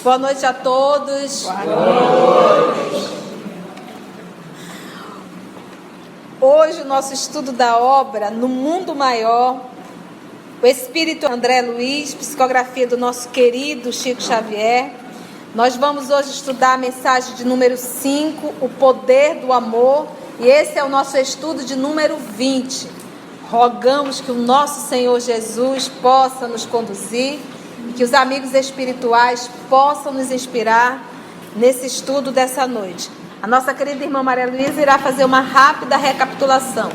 Boa noite a todos. Boa noite. Hoje o nosso estudo da obra No Mundo Maior, o Espírito André Luiz, psicografia do nosso querido Chico Xavier. Nós vamos hoje estudar a mensagem de número 5, o poder do amor, e esse é o nosso estudo de número 20. Rogamos que o nosso Senhor Jesus possa nos conduzir, que os amigos espirituais possam nos inspirar nesse estudo dessa noite. A nossa querida irmã Maria Luísa irá fazer uma rápida recapitulação.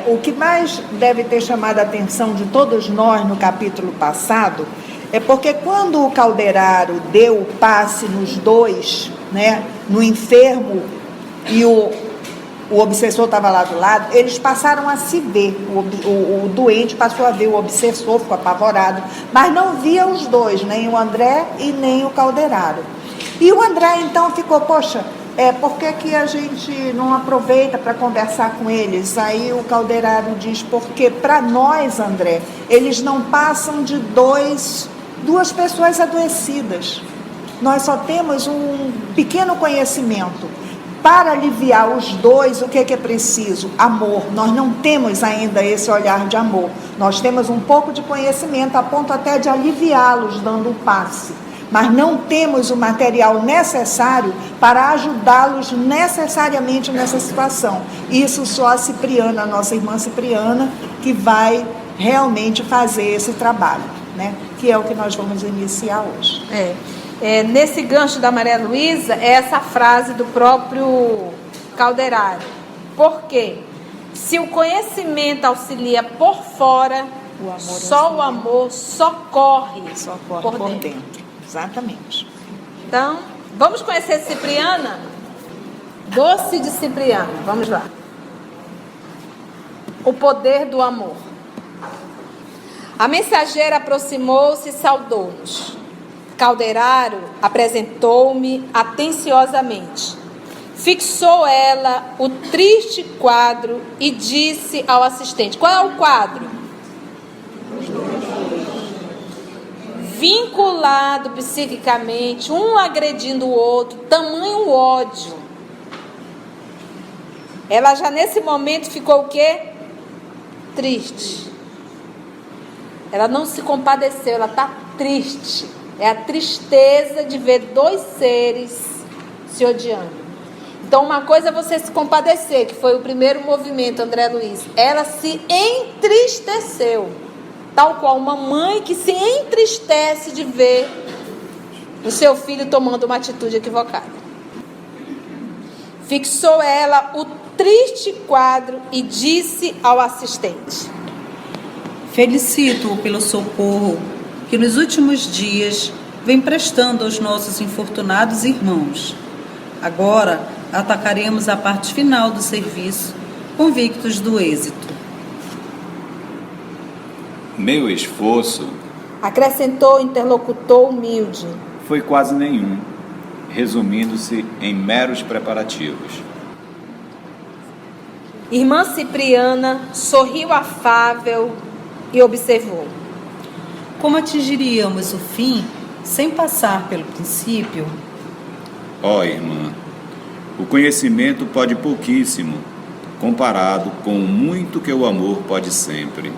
O que mais deve ter chamado a atenção de todos nós no capítulo passado é porque quando o Calderaro deu o passe nos dois, no enfermo e o obsessor estava lá do lado, eles passaram a se ver. O doente passou a ver o obsessor, ficou apavorado, mas não via os dois, nem o André e nem o Calderaro. E o André então ficou, poxa, por que a gente não aproveita para conversar com eles? Aí o Calderaro diz, porque para nós, André, eles não passam de duas pessoas adoecidas. Nós só temos um pequeno conhecimento. Para aliviar os dois, o que é preciso? Amor. Nós não temos ainda esse olhar de amor. Nós temos um pouco de conhecimento, a ponto até de aliviá-los, dando um passe. Mas não temos o material necessário para ajudá-los necessariamente nessa situação. Isso só a Cipriana, a nossa irmã Cipriana, que vai realmente fazer esse trabalho, que é o que nós vamos iniciar hoje. Nesse gancho da Maria Luísa, é essa frase do próprio Calderaro. Por quê? Se o conhecimento auxilia por fora, o amor socorre por dentro. Exatamente. Então, vamos conhecer Cipriana? Doce de Cipriana, vamos lá. O poder do amor. A mensageira aproximou-se e saudou-nos. Calderaro apresentou-me atenciosamente. Fixou ela o triste quadro e disse ao assistente: qual é o quadro? Vinculado psiquicamente, um agredindo o outro, tamanho ódio. Ela já nesse momento ficou o quê? Triste. Ela não se compadeceu, ela está triste. É a tristeza de ver dois seres se odiando. Então, uma coisa é você se compadecer, que foi o primeiro movimento, André Luiz. Ela se entristeceu, tal qual uma mãe que se entristece de ver o seu filho tomando uma atitude equivocada. Fixou ela o triste quadro e disse ao assistente: felicito-o pelo socorro que nos últimos dias vem prestando aos nossos infortunados irmãos. Agora atacaremos a parte final do serviço, convictos do êxito. Meu esforço, acrescentou o interlocutor humilde, foi quase nenhum, resumindo-se em meros preparativos. Irmã Cipriana sorriu afável e observou: como atingiríamos o fim sem passar pelo princípio? Irmã, o conhecimento pode pouquíssimo, comparado com o muito que o amor pode sempre.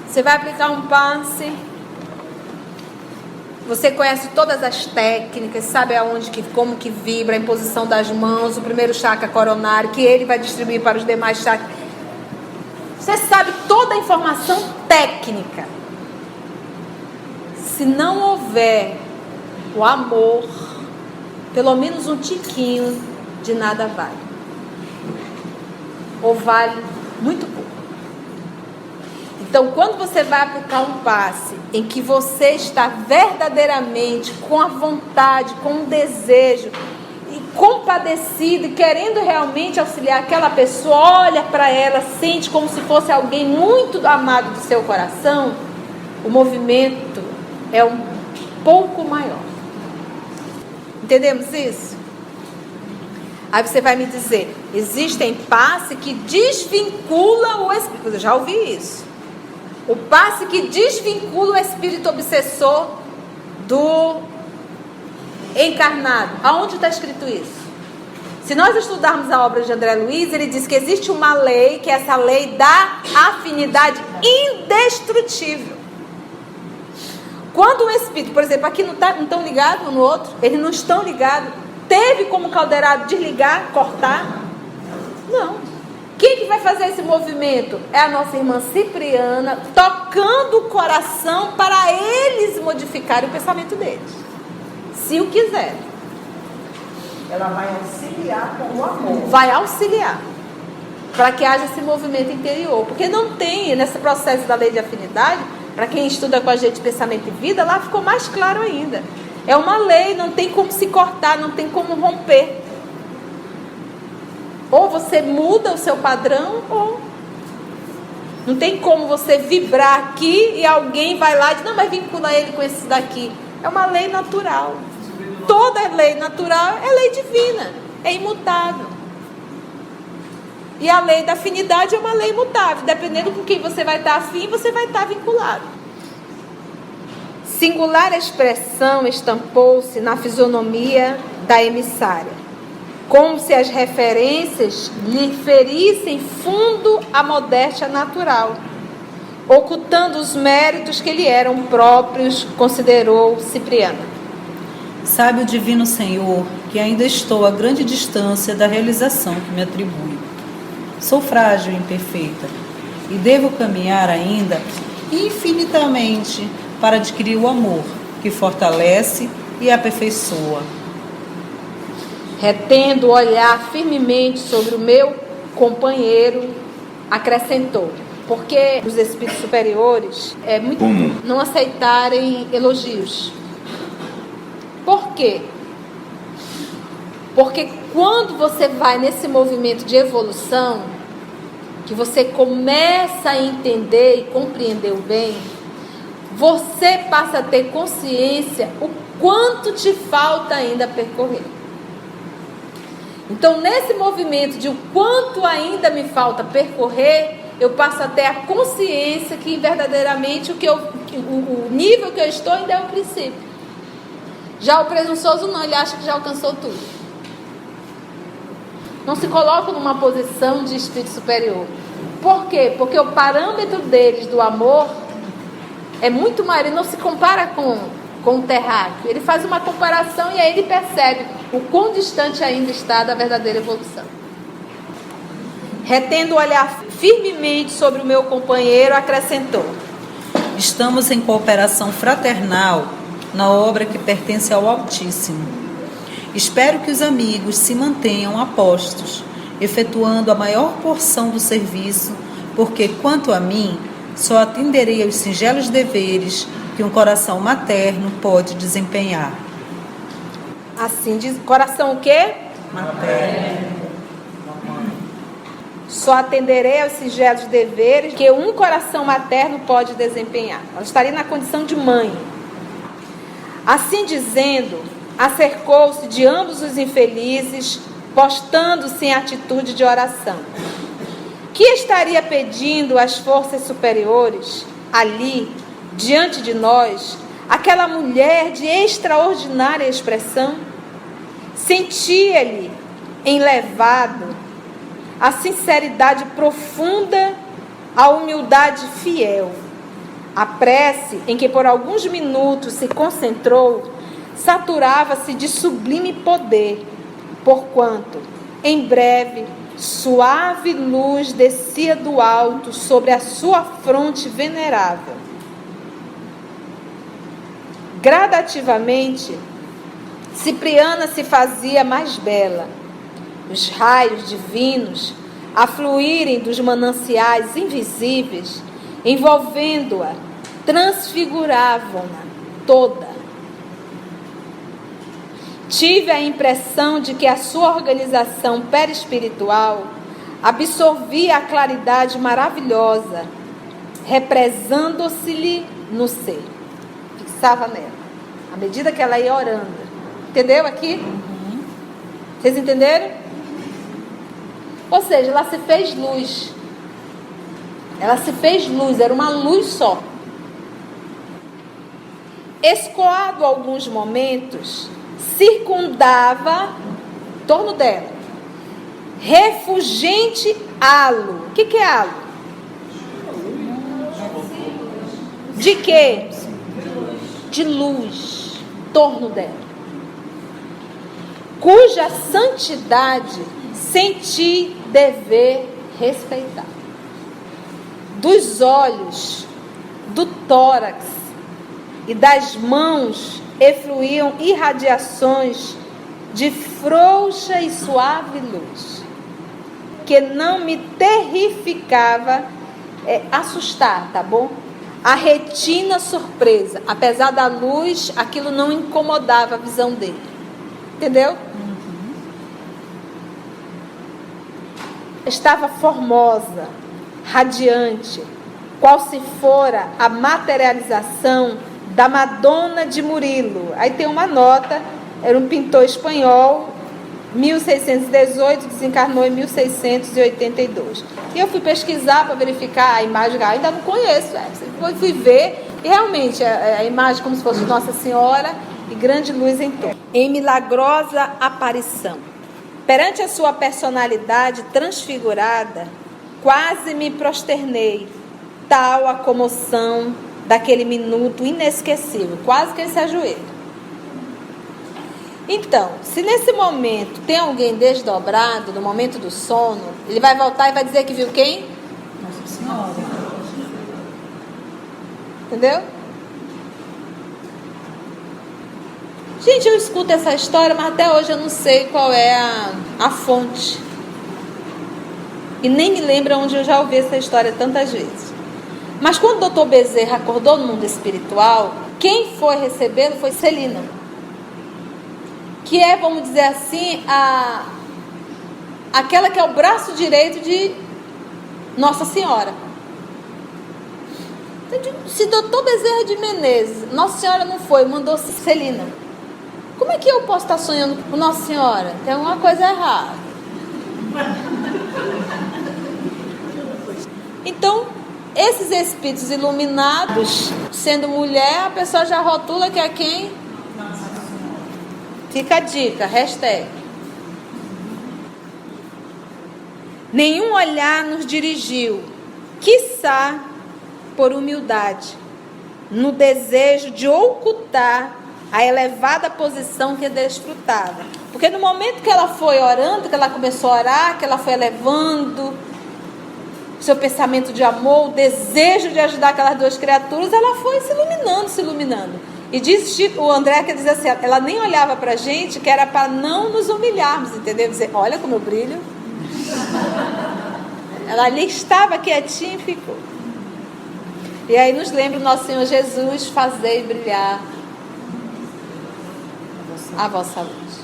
Você vai aplicar um passe, você conhece todas as técnicas, sabe como que vibra a imposição das mãos, o primeiro chakra coronário, que ele vai distribuir para os demais chakras. Você sabe toda a informação técnica. Se não houver o amor, pelo menos um tiquinho, de nada vale. Ou vale muito pouco. Então, quando você vai aplicar um passe em que você está verdadeiramente com a vontade, com o desejo, e compadecido, e querendo realmente auxiliar aquela pessoa, olha para ela, sente como se fosse alguém muito amado do seu coração, o movimento é um pouco maior. Entendemos isso? Aí você vai me dizer, existem passes que desvinculam o espírito. Eu já ouvi isso. O passe que desvincula o espírito obsessor do encarnado. Aonde está escrito isso? Se nós estudarmos a obra de André Luiz, ele diz que existe uma lei, que é essa lei da afinidade indestrutível. Quando um espírito, por exemplo, aqui não estão ligados um no outro, eles não estão ligados. Teve como Calderaro desligar, cortar? Não. Quem que vai fazer esse movimento? É a nossa irmã Cipriana, tocando o coração para eles modificarem o pensamento deles, se o quiserem. Ela vai auxiliar com o amor. Vai auxiliar para que haja esse movimento interior, porque não tem nesse processo da lei de afinidade. Para quem estuda com a gente pensamento e vida, lá ficou mais claro ainda. É uma lei, não tem como se cortar, não tem como romper. Ou você muda o seu padrão, ou não tem como você vibrar aqui e alguém vai lá e diz, não, mas vincula ele com esse daqui. É uma lei natural. Toda lei natural é lei divina, é imutável. E a lei da afinidade é uma lei imutável. Dependendo com quem você vai estar afim, você vai estar vinculado. Singular expressão estampou-se na fisionomia da emissária, como se as referências lhe ferissem fundo a modéstia natural, ocultando os méritos que lhe eram próprios, considerou Cipriana. Sabe o Divino Senhor que ainda estou a grande distância da realização que me atribui. Sou frágil e imperfeita, e devo caminhar ainda infinitamente para adquirir o amor que fortalece e aperfeiçoa. Retendo o olhar firmemente sobre o meu companheiro, acrescentou, porque os espíritos superiores é muito comum não aceitarem elogios. Por quê? Porque quando você vai nesse movimento de evolução, que você começa a entender e compreender o bem, você passa a ter consciência o quanto te falta ainda percorrer. Então, nesse movimento de o quanto ainda me falta percorrer, eu passo a ter a consciência que verdadeiramente o nível que eu estou ainda é o princípio. Já o presunçoso não, ele acha que já alcançou tudo. Não se coloca numa posição de espírito superior. Por quê? Porque o parâmetro deles do amor é muito maior. Ele não se compara com o terráqueo. Ele faz uma comparação e aí ele percebe o quão distante ainda está da verdadeira evolução. Retendo o olhar firmemente sobre o meu companheiro, acrescentou: Estamos em cooperação fraternal na obra que pertence ao Altíssimo. Espero que os amigos se mantenham apostos, efetuando a maior porção do serviço, porque, quanto a mim, só atenderei aos singelos deveres que um coração materno pode desempenhar. Assim diz, coração o quê? Materno. Só atenderei aos singelos deveres que um coração materno pode desempenhar. Ela estaria na condição de mãe. Assim dizendo, acercou-se de ambos os infelizes, postando-se em atitude de oração. Que estaria pedindo às forças superiores, ali, diante de nós, aquela mulher de extraordinária expressão? Sentia-lhe enlevado a sinceridade profunda, a humildade fiel. A prece, em que por alguns minutos se concentrou, saturava-se de sublime poder, porquanto, em breve, suave luz descia do alto sobre a sua fronte venerável. Gradativamente, Cipriana se fazia mais bela. Os raios divinos, a fluírem dos mananciais invisíveis, envolvendo-a, transfiguravam-na toda. Tive a impressão de que a sua organização perispiritual absorvia a claridade maravilhosa, represando-se-lhe no ser. Fixava nela, à medida que ela ia orando. Entendeu aqui? Vocês entenderam? Ou seja, ela se fez luz. Ela se fez luz, era uma luz só. escoado alguns momentos, circundava em torno dela refulgente halo. O que é halo? De quê? De luz em torno dela, cuja santidade senti dever respeitar. Dos olhos, do tórax e das mãos efluíam irradiações de frouxa e suave luz, que não me terrificava assustar, tá bom? A retina surpresa, apesar da luz, aquilo não incomodava a visão dele, entendeu? Estava formosa, radiante, qual se fora a materialização da Madonna de Murilo. Aí tem uma nota, era um pintor espanhol, 1618, desencarnou em 1682. E eu fui pesquisar para verificar a imagem, ainda não conheço, fui ver, e realmente a imagem como se fosse Nossa Senhora e grande luz em torno. Em milagrosa aparição, perante a sua personalidade transfigurada, quase me prosternei, tal a comoção daquele minuto inesquecível, quase que ele se ajoelha. Então, se nesse momento tem alguém desdobrado, no momento do sono, ele vai voltar e vai dizer que viu quem? Nossa Senhora. Entendeu? Gente, eu escuto essa história, mas até hoje eu não sei qual é a fonte. E nem me lembro onde eu já ouvi essa história tantas vezes. Mas quando o Dr. Bezerra acordou no mundo espiritual, quem foi recebê-lo foi Celina, que é, vamos dizer assim, aquela que é o braço direito de Nossa Senhora. Se Dr. Bezerra de Menezes, Nossa Senhora não foi, mandou Celina, como é que eu posso estar sonhando com Nossa Senhora? Tem alguma coisa errada. Então, esses espíritos iluminados, sendo mulher, a pessoa já rotula que é quem? Fica a dica, hashtag. Nenhum olhar nos dirigiu, quiçá por humildade, no desejo de ocultar a elevada posição que desfrutava. Porque no momento que ela foi orando, que ela começou a orar, que ela foi elevando seu pensamento de amor, o desejo de ajudar aquelas duas criaturas, ela foi se iluminando. E diz o André, que diz assim, ela nem olhava pra gente, que era para não nos humilharmos, entendeu? Dizer, olha como eu brilho. Ela ali estava quietinha e ficou. E aí nos lembra o nosso Senhor Jesus, fazei brilhar a vossa luz.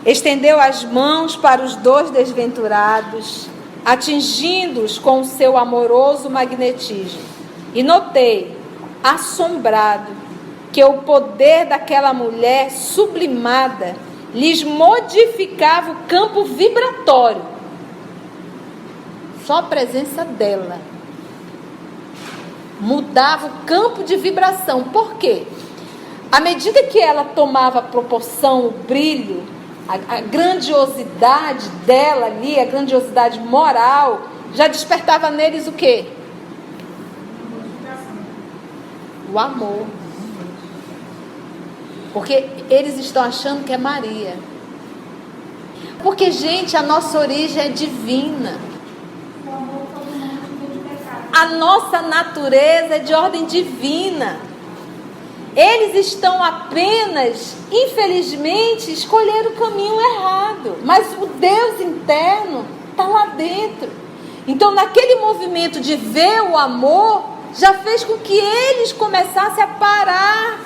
Estendeu as mãos para os dois desventurados, atingindo-os com o seu amoroso magnetismo. E notei, assombrado, que o poder daquela mulher sublimada lhes modificava o campo vibratório. Só a presença dela mudava o campo de vibração. Por quê? À medida que ela tomava proporção, o brilho, a grandiosidade dela ali, a grandiosidade moral, já despertava neles o quê? O amor. Porque eles estão achando que é Maria. Porque, gente, a nossa origem é divina. A nossa natureza é de ordem divina. Eles estão apenas, infelizmente, escolheram o caminho errado. Mas o Deus interno está lá dentro. Então, naquele movimento de ver o amor, já fez com que eles começassem a parar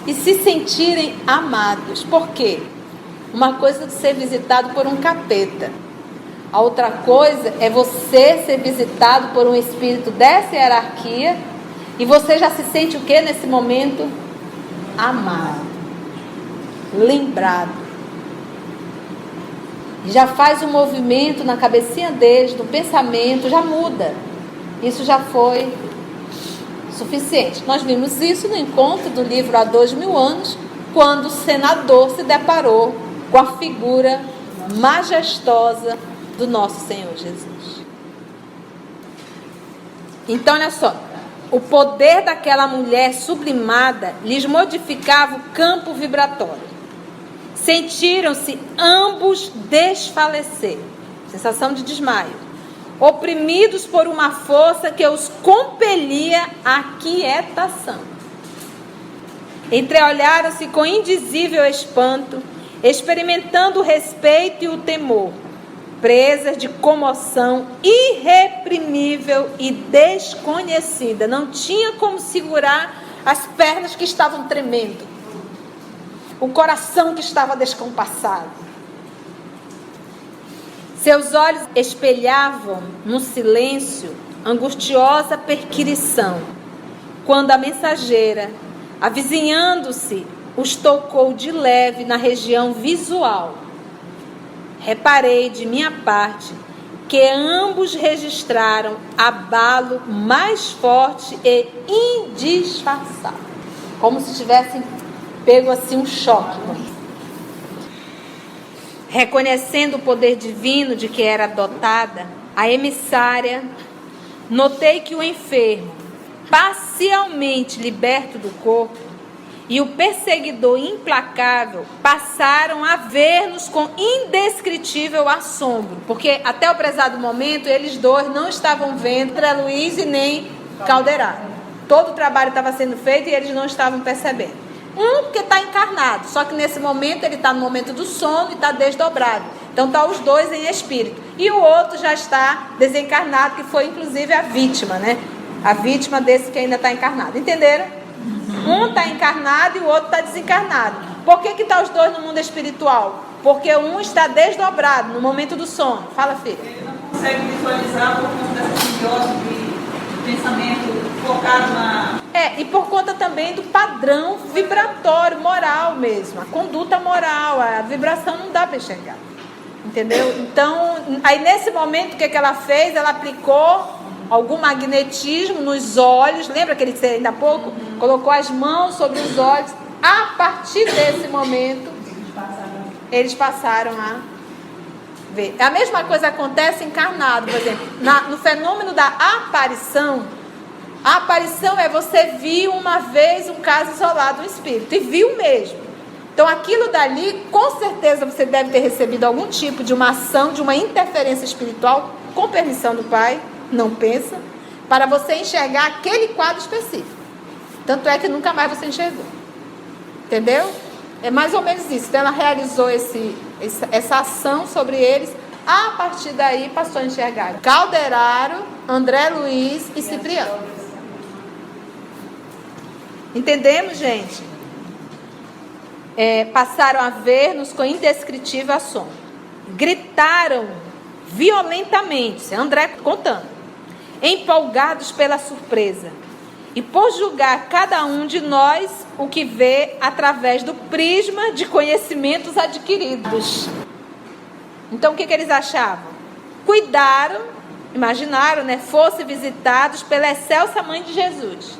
e se sentirem amados. Por quê? Uma coisa é ser visitado por um capeta. A outra coisa é você ser visitado por um espírito dessa hierarquia e você já se sente o que nesse momento? Amado, lembrado. Já faz um movimento na cabecinha deles, no pensamento, já muda. Isso já foi suficiente. Nós vimos isso no encontro do livro há 2000 anos, quando o senador se deparou com a figura majestosa do nosso Senhor Jesus. Então, olha só, o poder daquela mulher sublimada lhes modificava o campo vibratório. Sentiram-se ambos desfalecer, sensação de desmaio, oprimidos por uma força que os compelia à quietação. Entreolharam-se com indizível espanto, experimentando o respeito e o temor, presas de comoção irreprimível e desconhecida. Não tinha como segurar as pernas que estavam tremendo, o coração que estava descompassado. Seus olhos espelhavam no silêncio angustiosa perquirição, quando a mensageira, avizinhando-se, os tocou de leve na região visual. Reparei de minha parte que ambos registraram abalo mais forte e indisfarçável, como se tivessem pego assim um choque. Reconhecendo o poder divino de que era dotada, a emissária, notei que o enfermo, parcialmente liberto do corpo, e o perseguidor implacável passaram a ver-nos com indescritível assombro, porque até o prezado momento eles dois não estavam vendo André Luiz e nem Calderaro. Todo o trabalho estava sendo feito e eles não estavam percebendo. Um porque está encarnado, só que nesse momento ele está no momento do sono e está desdobrado. Então está os dois em espírito. E o outro já está desencarnado, que foi inclusive a vítima, né? A vítima desse que ainda está encarnado. Entenderam? Um está encarnado e o outro está desencarnado. Por que está os dois no mundo espiritual? Porque um está desdobrado no momento do sono. Fala, filha. Ele não consegue visualizar por conta dessa simbiose de pensamento focado na... E por conta também do padrão vibratório, moral mesmo. A conduta moral, a vibração não dá para enxergar. Entendeu? Então, aí nesse momento, o que ela fez? Ela aplicou algum magnetismo nos olhos. Lembra que ele disse ainda há pouco? Colocou as mãos sobre os olhos. A partir desse momento, eles passaram a ver. A mesma coisa acontece encarnado, por exemplo. No fenômeno da aparição, a aparição é você viu uma vez um caso isolado do espírito, e viu mesmo. Então aquilo dali, com certeza você deve ter recebido algum tipo de uma ação, de uma interferência espiritual, com permissão do Pai, não pensa, para você enxergar aquele quadro específico. Tanto é que nunca mais você enxergou. Entendeu? É mais ou menos isso. Então ela realizou essa ação sobre eles. A partir daí passou a enxergar Calderaro, André Luiz e Cipriano. Entendemos, gente? Passaram a ver-nos com indescritível assombro. Gritaram violentamente, André contando, empolgados pela surpresa, e por julgar cada um de nós o que vê através do prisma de conhecimentos adquiridos. Então o que eles achavam? Cuidaram, imaginaram, né? Fossem visitados pela excelsa Mãe de Jesus.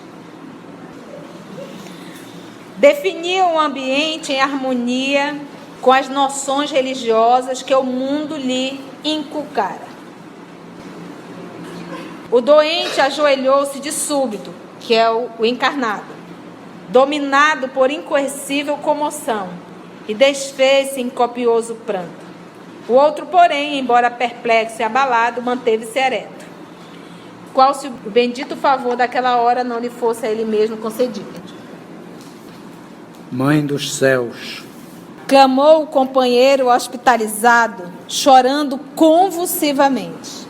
Definiam o ambiente em harmonia com as noções religiosas que o mundo lhe inculcara. O doente ajoelhou-se de súbito, que é o encarnado, dominado por incoercível comoção, e desfez-se em copioso pranto. O outro, porém, embora perplexo e abalado, manteve-se ereto, qual se o bendito favor daquela hora não lhe fosse a ele mesmo concedido. Mãe dos céus, Clamou o companheiro hospitalizado, chorando convulsivamente.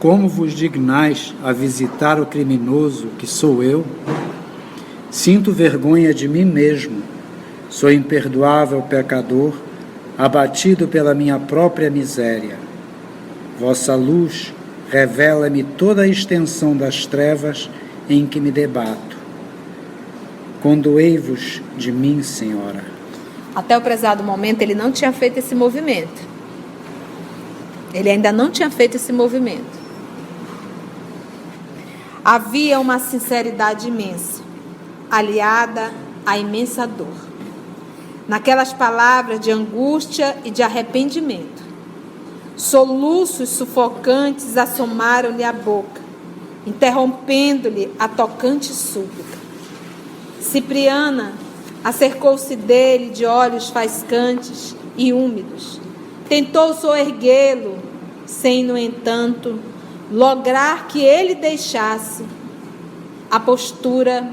como vos dignais a visitar o criminoso que sou eu? Sinto vergonha de mim mesmo. Sou imperdoável pecador, abatido pela minha própria miséria. Vossa luz revela-me toda a extensão das trevas em que me debato. Condoei-vos de mim, Senhora. Até o prezado momento, ele não tinha feito esse movimento. Ele ainda não tinha feito esse movimento. Havia uma sinceridade imensa, aliada à imensa dor. Naquelas palavras de angústia e de arrependimento, soluços sufocantes assomaram-lhe a boca, interrompendo-lhe a tocante súplica. Cipriana acercou-se dele de olhos faiscantes e úmidos. Tentou soerguê-lo, sem, no entanto, lograr que ele deixasse a postura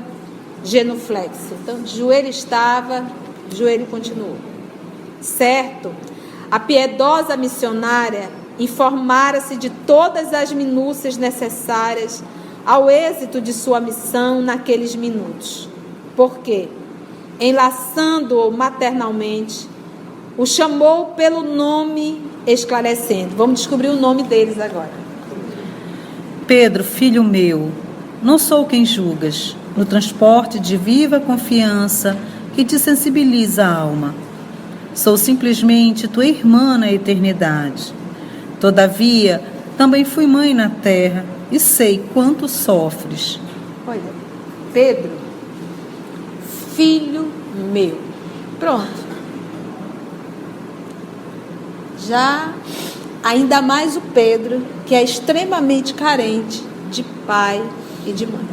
genuflexa. Então, joelho estava, joelho continuou. Certo, a piedosa missionária informara-se de todas as minúcias necessárias ao êxito de sua missão naqueles minutos. Porque, enlaçando-o maternalmente, o chamou pelo nome, esclarecendo. Vamos descobrir o nome deles agora. Pedro, filho meu, não sou quem julgas, no transporte de viva confiança que te sensibiliza a alma. Sou simplesmente tua irmã na eternidade. Todavia, também fui mãe na terra e sei quanto sofres. Olha, Pedro, filho meu. Pronto. Já, ainda mais o Pedro, que é extremamente carente de pai e de mãe.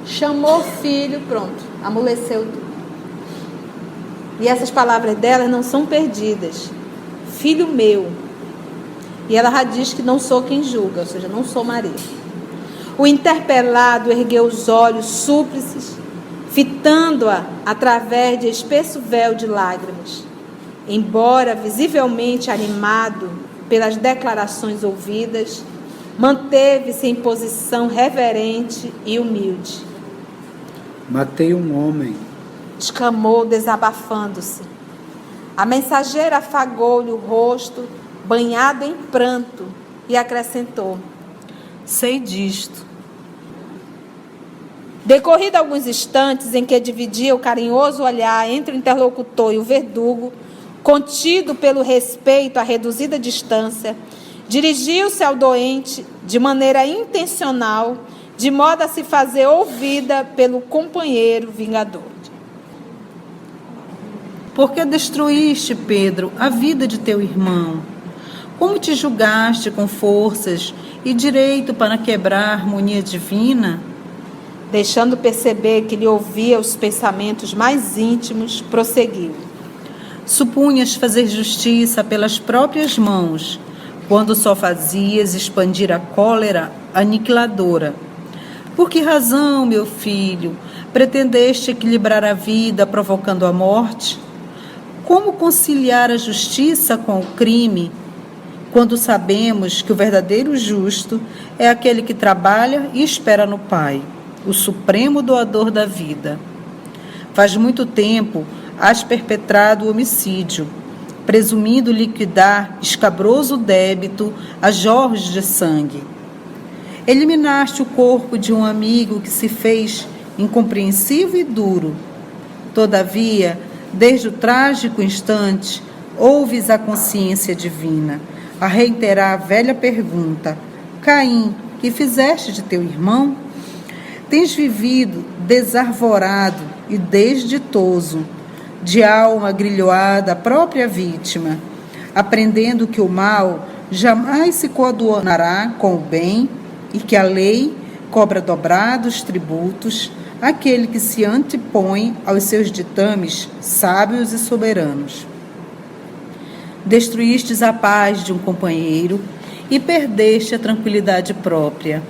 Chamou o filho, pronto, amoleceu tudo. E essas palavras dela não são perdidas. Filho meu. E ela já diz que não sou quem julga, ou seja, não sou Maria. O interpelado ergueu os olhos súplices, fitando-a através de espesso véu de lágrimas. Embora visivelmente animado pelas declarações ouvidas, manteve-se em posição reverente e humilde. Matei um homem. Exclamou, desabafando-se. A mensageira afagou-lhe o rosto, banhado em pranto, e acrescentou: Sei disto. Decorrido alguns instantes em que dividia o carinhoso olhar entre o interlocutor e o verdugo, contido pelo respeito à reduzida distância, dirigiu-se ao doente de maneira intencional, de modo a se fazer ouvida pelo companheiro vingador. Por que destruíste, Pedro, a vida de teu irmão? Como te julgaste com forças e direito para quebrar a harmonia divina? Deixando perceber que lhe ouvia os pensamentos mais íntimos, prosseguiu. Supunhas fazer justiça pelas próprias mãos, quando só fazias expandir a cólera aniquiladora. Por que razão, meu filho, pretendeste equilibrar a vida provocando a morte? Como conciliar a justiça com o crime, quando sabemos que o verdadeiro justo é aquele que trabalha e espera no Pai, o supremo doador da vida? Faz muito tempo has perpetrado o homicídio, presumindo liquidar escabroso débito a jorros de sangue. Eliminaste o corpo de um amigo que se fez incompreensivo e duro. Todavia, desde o trágico instante, ouves a consciência divina a reiterar a velha pergunta: Caim, que fizeste de teu irmão? Tens vivido desarvorado e desditoso, de alma grilhoada à própria vítima, aprendendo que o mal jamais se coadunará com o bem e que a lei cobra dobrados tributos àquele que se antepõe aos seus ditames sábios e soberanos. Destruístes a paz de um companheiro e perdeste a tranquilidade própria.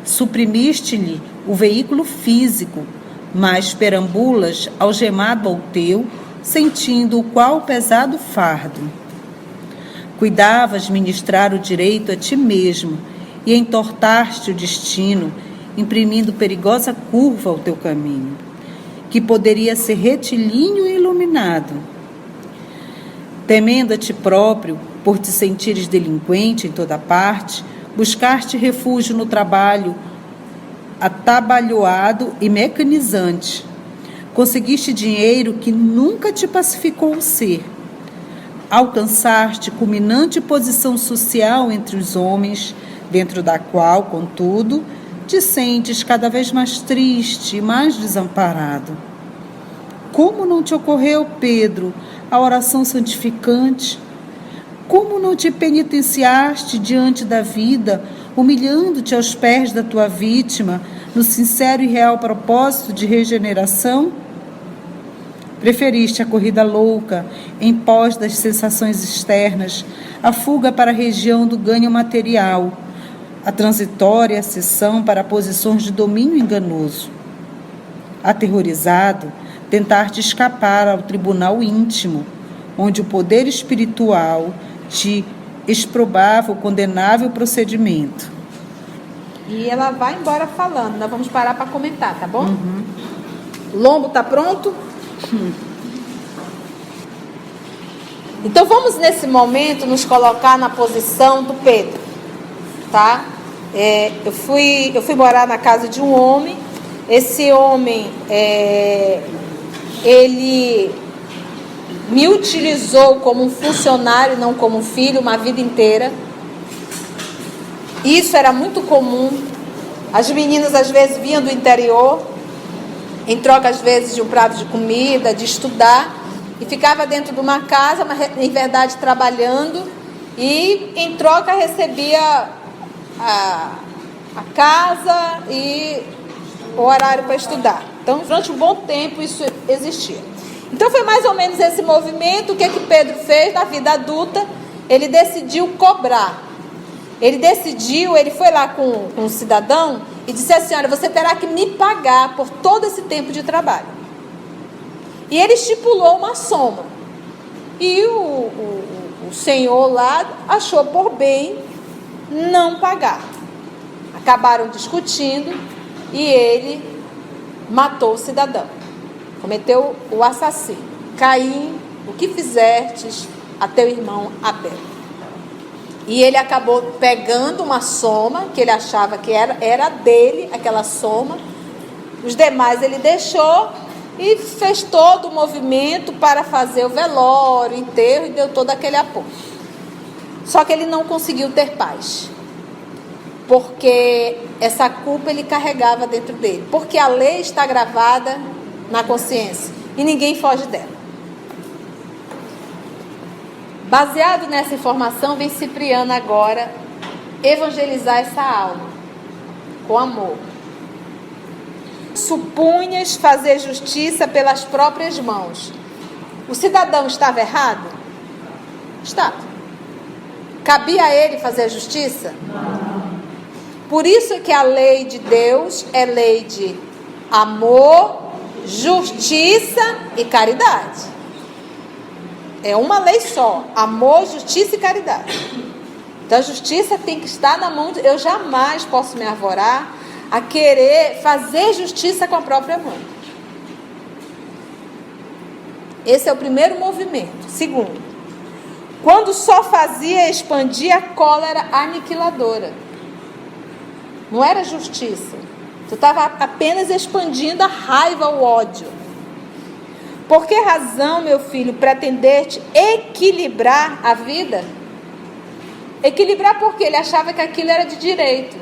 Suprimiste-lhe o veículo físico, mas perambulas algemado ao teu, sentindo o qual pesado fardo. Cuidavas ministrar o direito a ti mesmo e entortaste o destino, imprimindo perigosa curva ao teu caminho, que poderia ser retilíneo e iluminado. Temendo a ti próprio, por te sentires delinquente em toda parte, buscaste refúgio no trabalho atabalhoado e mecanizante. Conseguiste dinheiro que nunca te pacificou o ser. alcançaste culminante posição social entre os homens, dentro da qual, contudo, te sentes cada vez mais triste e mais desamparado. Como não te ocorreu, Pedro, a oração santificante? Como não te penitenciaste diante da vida, humilhando-te aos pés da tua vítima, no sincero e real propósito de regeneração? Preferiste a corrida louca, em pós das sensações externas, a fuga para a região do ganho material, a transitória ascensão para posições de domínio enganoso. Aterrorizado, tentar-te escapar ao tribunal íntimo, onde o poder espiritual te exprobava o condenável procedimento. E ela vai embora falando, nós vamos parar para comentar, tá bom? Lombo tá pronto? Então vamos nesse momento nos colocar na posição do Pedro, tá? Eu fui morar na casa de um homem. Esse homem, ele me utilizou como um funcionário, não como um filho, uma vida inteira. Isso era muito comum. As meninas às vezes vinham do interior, em troca às vezes de um prato de comida, de estudar, e ficava dentro de uma casa, mas em verdade trabalhando, e em troca recebia a casa e o horário para estudar. Então, durante um bom tempo isso existia. Então foi mais ou menos esse movimento. O que Pedro fez na vida adulta? Ele decidiu cobrar. Ele foi lá com um cidadão e disse assim: olha, você terá que me pagar por todo esse tempo de trabalho. E ele estipulou uma soma. E o senhor lá achou por bem não pagar. Acabaram discutindo e ele matou o cidadão. Cometeu o assassino. Caim, o que fizestes a teu irmão Abel? E ele acabou pegando uma soma, que ele achava que era dele, aquela soma. Os demais ele deixou e fez todo o movimento para fazer o velório, o enterro, e deu todo aquele apoio. Só que ele não conseguiu ter paz, porque essa culpa ele carregava dentro dele. Porque a lei está gravada na consciência e ninguém foge dela. Baseado nessa informação, vem Cipriano agora evangelizar essa alma com amor. Supunhas fazer justiça pelas próprias mãos. O cidadão estava errado? Estava. Cabia a ele fazer a justiça? Por isso que a lei de Deus é lei de amor, justiça e caridade. É uma lei só: amor, justiça e caridade. Então a justiça tem que estar na mão de... Eu jamais posso me arvorar a querer fazer justiça com a própria mão. Esse é o primeiro movimento. Segundo, quando só fazia expandir a cólera aniquiladora. Não era justiça. Tu estava apenas expandindo a raiva, o ódio. Por que razão, meu filho, pretender-te equilibrar a vida? Equilibrar porque ele achava que aquilo era de direito,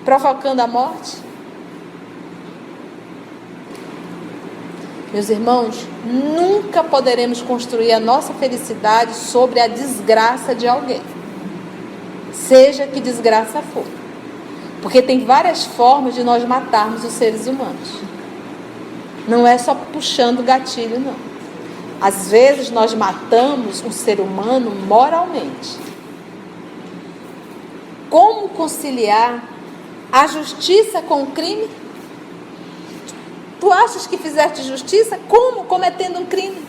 provocando a morte. Meus irmãos, nunca poderemos construir a nossa felicidade sobre a desgraça de alguém, seja que desgraça for, porque tem várias formas de nós matarmos os seres humanos. Não é só puxando o gatilho, não. Às vezes nós matamos um ser humano moralmente. Como conciliar a justiça com o crime? Tu achas que fizeste justiça? Como? Cometendo um crime.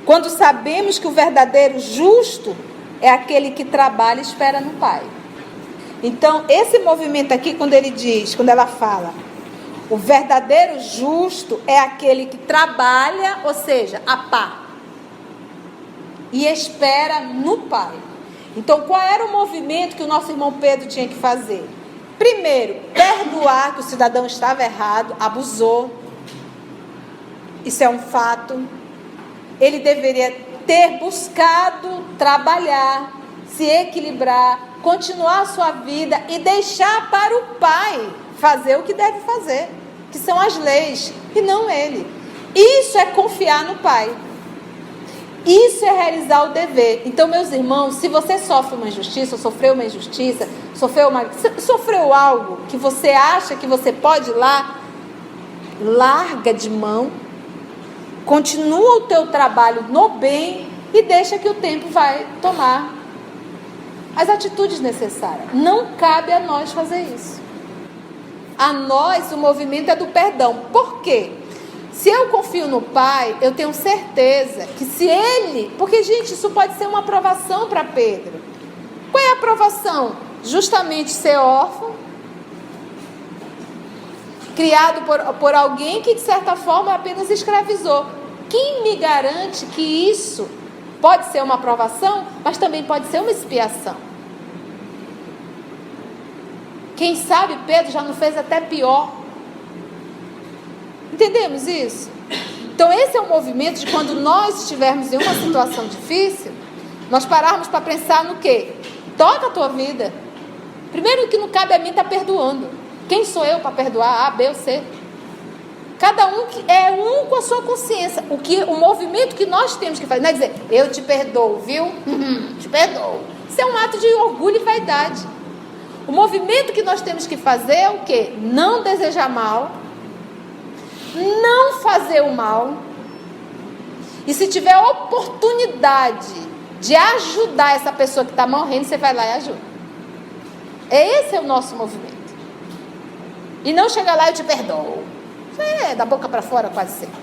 Quando sabemos que o verdadeiro justo é aquele que trabalha e espera no Pai. Então, esse movimento aqui, quando ela fala, o verdadeiro justo é aquele que trabalha, ou seja, a pá, e espera no Pai. Então, qual era o movimento que o nosso irmão Pedro tinha que fazer? Primeiro, perdoar que o cidadão estava errado, abusou. isso é um fato. Ele deveria ter buscado trabalhar, se equilibrar, continuar a sua vida e deixar para o pai fazer o que deve fazer, que são as leis, e não ele. Isso é confiar no pai. Isso é realizar o dever. Então, meus irmãos, se você sofre uma injustiça, ou sofreu uma injustiça, sofreu algo que você acha que você pode ir lá, larga de mão, continua o teu trabalho no bem e deixa que o tempo vai tomar as atitudes necessárias. Não cabe a nós fazer isso. A nós o movimento é do perdão. Por quê? Se eu confio no pai, eu tenho certeza que se ele... Porque, gente, isso pode ser uma aprovação para Pedro. Qual é a aprovação? Justamente ser órfão, criado por alguém que, de certa forma, apenas escravizou. Quem me garante que isso pode ser uma aprovação, mas também pode ser uma expiação? Quem sabe Pedro já não fez até pior. Entendemos isso? Então esse é o movimento de quando nós estivermos em uma situação difícil, nós pararmos para pensar no quê? Toca a tua vida. Primeiro, o que não cabe a mim está perdoando. Quem sou eu para perdoar? A, B ou C? Cada um é um com a sua consciência. O movimento que nós temos que fazer, não é dizer, eu te perdoo, viu? Te perdoo. Isso é um ato de orgulho e vaidade. O movimento que nós temos que fazer é o quê? Não desejar mal, não fazer o mal, e se tiver oportunidade de ajudar essa pessoa que está morrendo, você vai lá e ajuda. Esse é o nosso movimento. E não chegar lá e eu te perdoo. Isso é da boca para fora quase sempre.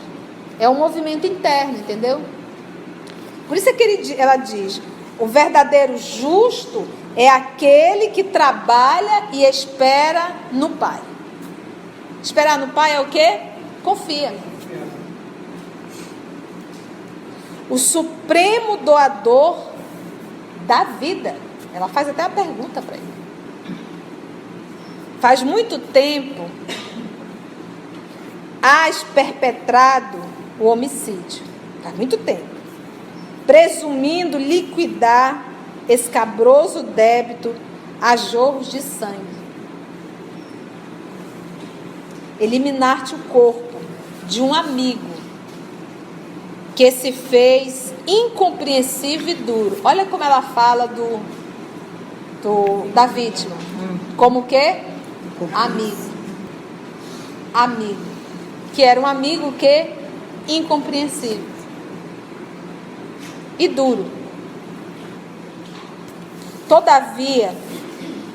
É um movimento interno, entendeu? Por isso é que ela diz, o verdadeiro justo é aquele que trabalha e espera no Pai. Esperar no Pai é o quê? Confia. O supremo doador da vida. Ela faz até a pergunta para ele. Faz muito tempo has perpetrado o homicídio. Faz muito tempo. Presumindo liquidar escabroso débito a jorros de sangue. Eliminar-te o corpo de um amigo que se fez incompreensível e duro. Olha como ela fala da vítima. Como que? Amigo. Amigo. Que era um amigo que? Incompreensível. E duro. Todavia,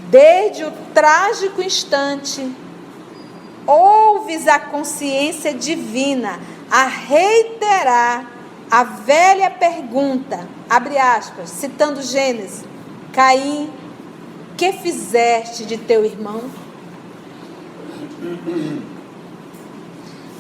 desde o trágico instante, ouves a consciência divina a reiterar a velha pergunta, abre aspas, citando Gênesis, Caim, que fizeste de teu irmão?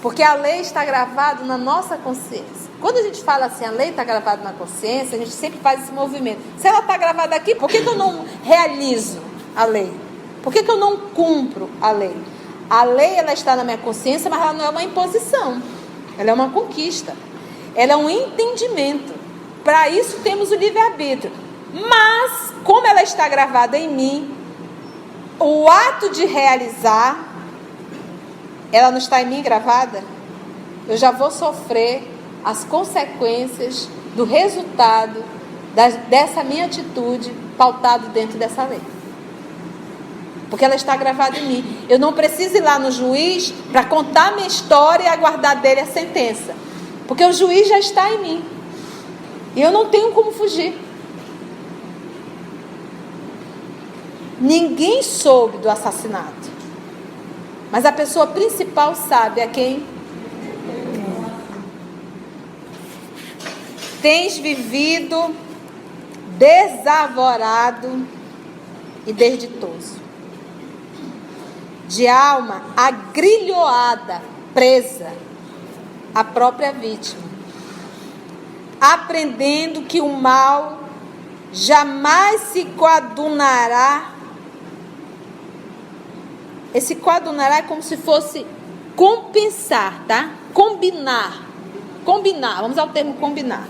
Porque a lei está gravada na nossa consciência. Quando a gente fala assim, a lei está gravada na consciência, a gente sempre faz esse movimento. Se ela está gravada aqui, por que eu não realizo a lei? Por que eu não cumpro a lei? A lei, ela está na minha consciência, mas ela não é uma imposição. Ela é uma conquista. Ela é um entendimento. Para isso temos o livre-arbítrio. Mas, como ela está gravada em mim, o ato de realizar, ela não está em mim gravada, eu já vou sofrer as consequências do resultado dessa minha atitude pautado dentro dessa lei. Porque ela está gravada em mim. Eu não preciso ir lá no juiz para contar a minha história e aguardar dele a sentença. Porque o juiz já está em mim. E eu não tenho como fugir. Ninguém soube do assassinato. Mas a pessoa principal sabe a quem? Tens vivido desavorado e desditoso, de alma agrilhoada, presa à própria vítima, aprendendo que o mal jamais se coadunará. Esse coadunará é como se fosse compensar, tá? Combinar. combinar, vamos ao termo combinar.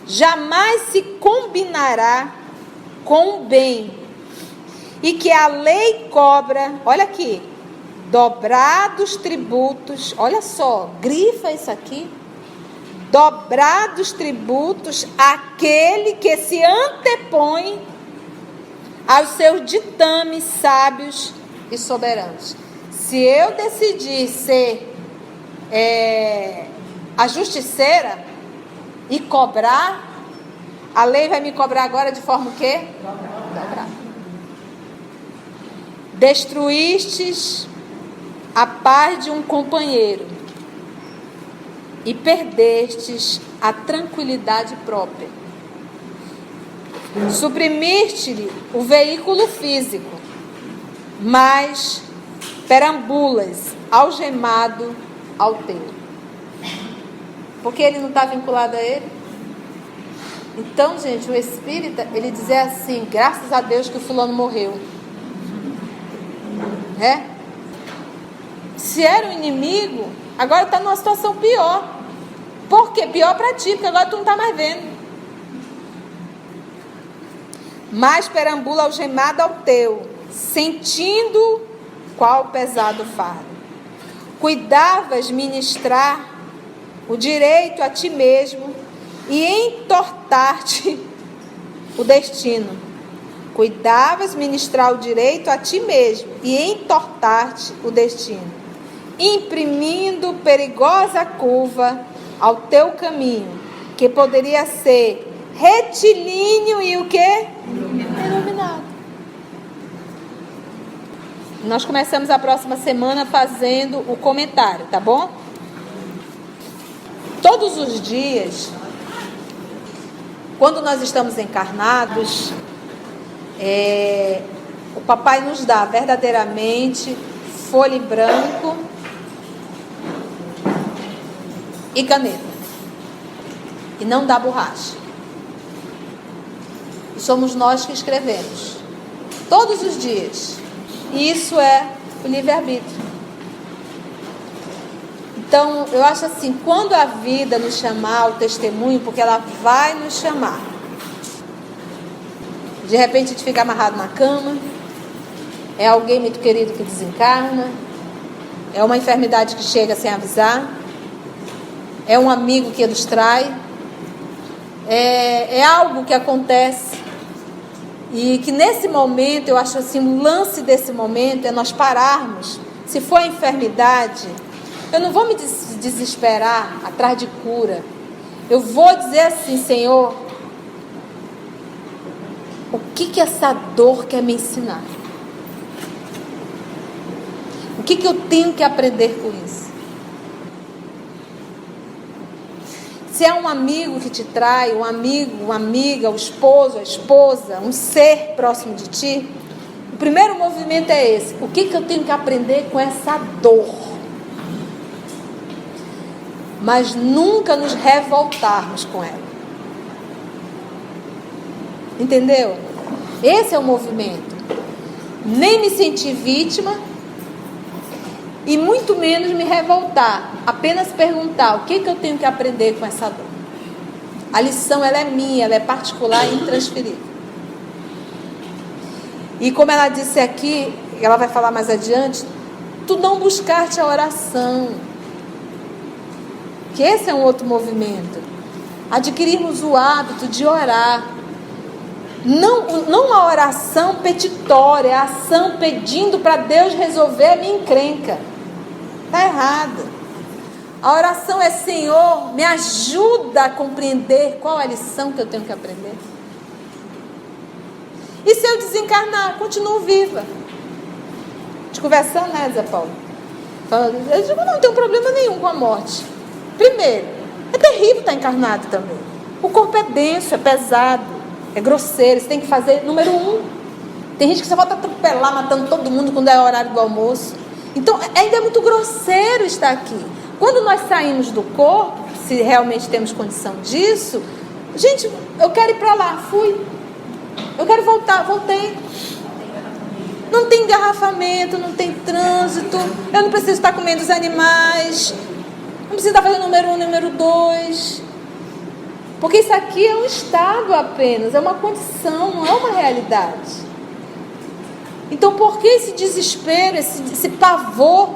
Jamais se combinará com o bem, e que a lei cobra, olha aqui, dobrados tributos, olha só, grifa isso aqui, dobrados tributos àquele que se antepõe aos seus ditames sábios e soberanos. Se eu decidir ser a justiceira e cobrar, a lei vai me cobrar agora de forma o quê? Dobrada. Destruístes a paz de um companheiro e perdestes a tranquilidade própria. Suprimiste-lhe o veículo físico, mas perambulas algemado ao teu. Porque ele não está vinculado a ele? Então, gente, o espírita, ele dizia assim, graças a Deus que o fulano morreu. Se era um inimigo, agora está numa situação pior. Por quê? Pior para ti, porque agora tu não está mais vendo. Mas perambula algemado ao teu, sentindo qual pesado fardo. Cuidavas ministrar o direito a ti mesmo e entortar-te o destino. Cuidavas ministrar o direito a ti mesmo e entortar-te o destino, imprimindo perigosa curva ao teu caminho, que poderia ser retilíneo e o quê? Iluminado. Nós começamos a próxima semana fazendo o comentário, tá bom? Todos os dias, quando nós estamos encarnados, o papai nos dá verdadeiramente folha em branco e caneta, e não dá borracha. E somos nós que escrevemos todos os dias. E isso é o livre-arbítrio. Então, eu acho assim, quando a vida nos chamar ao testemunho, porque ela vai nos chamar, de repente a gente fica amarrado na cama, é alguém muito querido que desencarna, é uma enfermidade que chega sem avisar, é um amigo que nos trai, é algo que acontece, e que nesse momento, eu acho assim, o lance desse momento é nós pararmos. Se for a enfermidade, eu não vou me desesperar atrás de cura. Eu vou dizer assim, Senhor, o que essa dor quer me ensinar? O que eu tenho que aprender com isso? Se é um amigo que te trai, um amigo, uma amiga, o esposo, a esposa, um ser próximo de ti, o primeiro movimento é esse. O que eu tenho que aprender com essa dor? Mas nunca nos revoltarmos com ela. Entendeu? Esse é o movimento. Nem me sentir vítima e muito menos me revoltar. Apenas perguntar o que eu tenho que aprender com essa dor. A lição, ela é minha, ela é particular e intransferível. E como ela disse aqui, ela vai falar mais adiante, tu não buscaste a oração. Que esse é um outro movimento. Adquirirmos o hábito de orar. Não a oração petitória, a ação pedindo para Deus resolver a minha encrenca. Está errado. A oração é, Senhor, me ajuda a compreender qual é a lição que eu tenho que aprender. E se eu desencarnar, continuo viva. A gente conversando, né, Zé Paulo? Eu digo, não tenho problema nenhum com a morte. Primeiro, é terrível estar encarnado também. O corpo é denso, é pesado, é grosseiro. Você tem que fazer, número 1. Tem gente que só volta a atropelar, matando todo mundo quando é horário do almoço. Então, ainda é muito grosseiro estar aqui. Quando nós saímos do corpo, se realmente temos condição disso, gente, eu quero ir para lá, fui. Eu quero voltar, voltei. Não tem engarrafamento, não tem trânsito, eu não preciso estar comendo os animais. Não precisa fazer número 1, número 2. Porque isso aqui é um estado apenas, é uma condição, não é uma realidade. Então, por que esse desespero, esse pavor?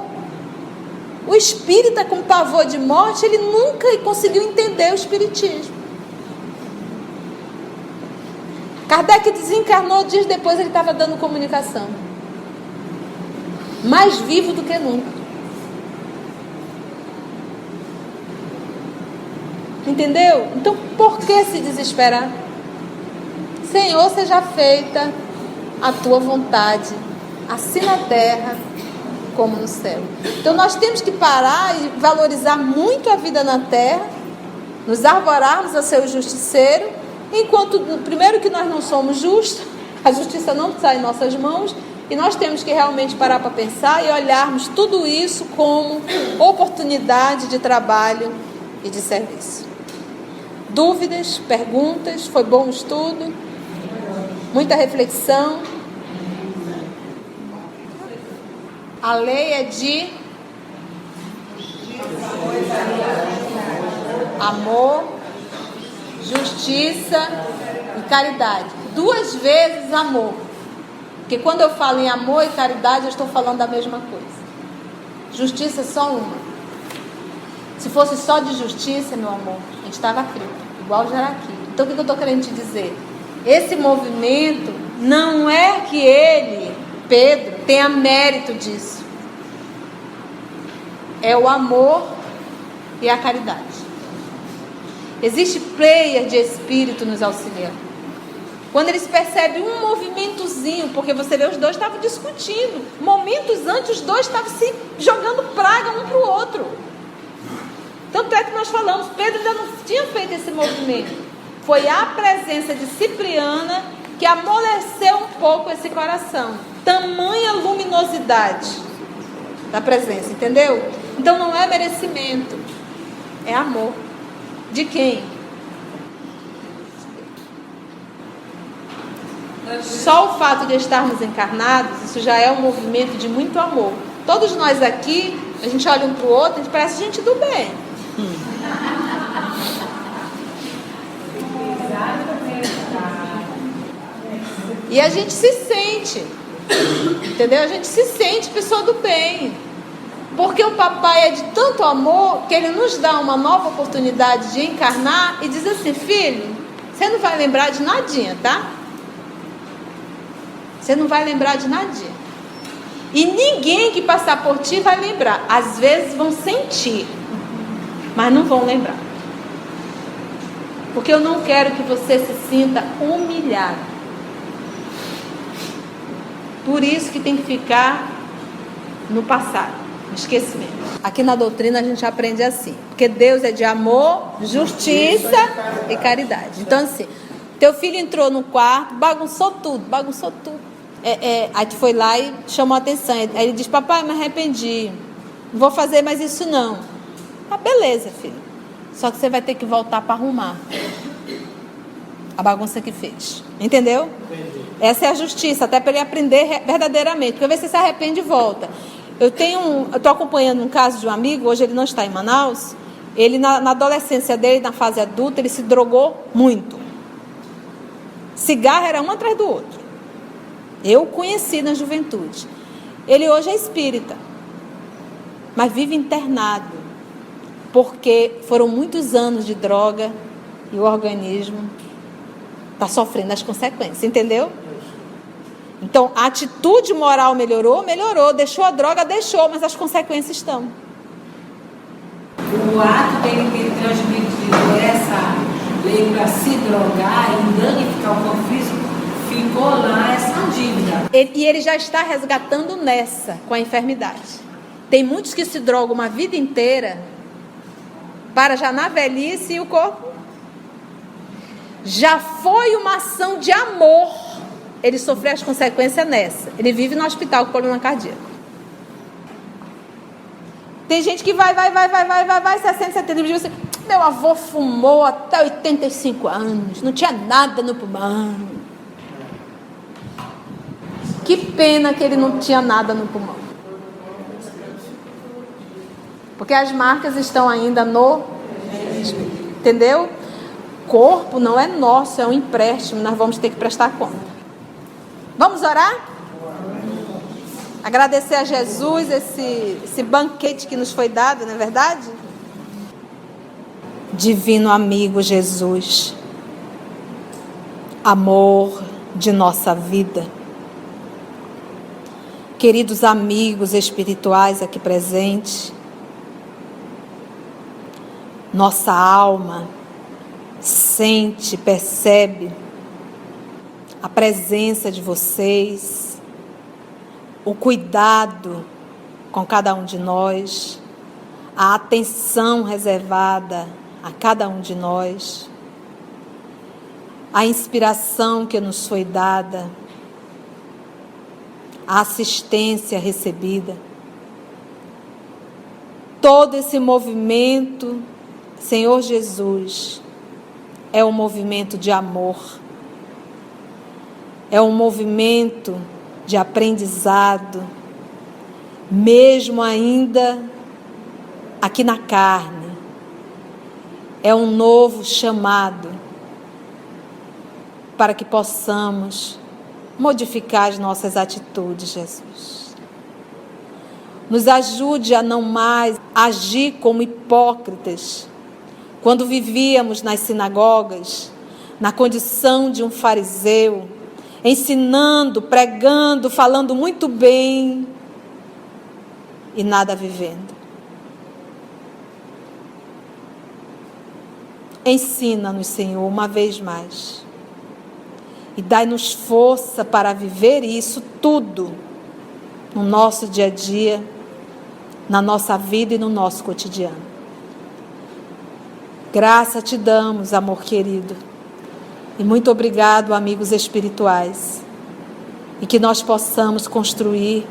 O espírita com pavor de morte, ele nunca conseguiu entender o espiritismo. Kardec desencarnou, dias depois ele estava dando comunicação. Mais vivo do que nunca. Entendeu? Então, por que se desesperar? Senhor, seja feita a tua vontade, assim na terra como no céu. Então, nós temos que parar e valorizar muito a vida na terra, nos arvorarmos a ser o justiceiro, enquanto, primeiro, que nós não somos justos, a justiça não está em nossas mãos, e nós temos que realmente parar para pensar e olharmos tudo isso como oportunidade de trabalho e de serviço. Dúvidas, perguntas? Foi bom o estudo? Muita reflexão? A lei é de amor, justiça e caridade. 2 vezes amor. Porque quando eu falo em amor e caridade, eu estou falando da mesma coisa. Justiça é só uma. Se fosse só de justiça, meu amor, a gente estava frito, igual o jaraqui. Então, o que eu estou querendo te dizer? Esse movimento não é que ele, Pedro, tenha mérito disso. É o amor e a caridade. Existe player de espírito nos auxiliando. Quando eles percebem um movimentozinho, porque você vê, os dois estavam discutindo. Momentos antes, os dois estavam se jogando praga um para o outro. Tanto é que nós falamos, Pedro ainda não tinha feito esse movimento. Foi a presença de Cipriana que amoleceu um pouco esse coração. Tamanha luminosidade da presença, entendeu? Então não é merecimento, é amor. De quem? Só o fato de estarmos encarnados, isso já é um movimento de muito amor. Todos nós aqui, a gente olha um para o outro, a gente parece gente do bem. E a gente se sente, entendeu? A gente se sente pessoa do bem. Porque o papai é de tanto amor que ele nos dá uma nova oportunidade de encarnar e diz assim: filho, você não vai lembrar de nadinha, tá? Você não vai lembrar de nadinha. E ninguém que passar por ti vai lembrar. Às vezes vão sentir, mas não vão lembrar. Porque eu não quero que você se sinta humilhado. Por isso que tem que ficar no passado, no esquecimento. Aqui na doutrina a gente aprende assim, porque Deus é de amor, justiça e caridade. Então assim, teu filho entrou no quarto, bagunçou tudo. Aí tu foi lá e chamou a atenção. Aí ele diz: papai, me arrependi, não vou fazer mais isso não. Ah, beleza, filho. Só que você vai ter que voltar para arrumar a bagunça que fez. Entendeu? Entendi. Essa é a justiça, até para ele aprender verdadeiramente. Porque às vezes você se arrepende e volta. Eu estou acompanhando um caso de um amigo, hoje ele não está em Manaus. Ele, na adolescência dele, na fase adulta, ele se drogou muito. Cigarro era um atrás do outro. Eu o conheci na juventude. Ele hoje é espírita, mas vive internado, porque foram muitos anos de droga e o organismo está sofrendo as consequências, entendeu? Então, a atitude moral melhorou, deixou a droga, mas as consequências estão. O ato dele ter transmitido essa lei para se drogar e danificar o corpo físico, ficou lá essa dívida. E ele já está resgatando nessa, com a enfermidade. Tem muitos que se drogam uma vida inteira, para já na velhice, e o corpo já foi uma ação de amor. Ele sofreu as consequências nessa. Ele vive no hospital com problema cardíaco. Tem gente que vai, 60, 70 dias. Meu avô fumou até 85 anos, não tinha nada no pulmão. Que pena que ele não tinha nada no pulmão. Porque as marcas estão ainda no... Entendeu? Corpo não é nosso, é um empréstimo, nós vamos ter que prestar conta. Vamos orar? Agradecer a Jesus esse banquete que nos foi dado, não é verdade? Divino amigo Jesus, amor de nossa vida, queridos amigos espirituais aqui presentes, nossa alma sente, percebe a presença de vocês, o cuidado com cada um de nós, a atenção reservada a cada um de nós, a inspiração que nos foi dada, a assistência recebida, todo esse movimento, Senhor Jesus, é um movimento de amor, é um movimento de aprendizado, mesmo ainda aqui na carne, é um novo chamado para que possamos modificar as nossas atitudes, Jesus. Nos ajude a não mais agir como hipócritas, quando vivíamos nas sinagogas, na condição de um fariseu, ensinando, pregando, falando muito bem e nada vivendo. Ensina-nos, Senhor, uma vez mais. E dai-nos força para viver isso tudo no nosso dia a dia, na nossa vida e no nosso cotidiano. Graça te damos, amor querido. E muito obrigado, amigos espirituais. E que nós possamos construir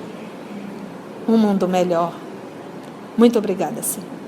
um mundo melhor. Muito obrigada, Senhor.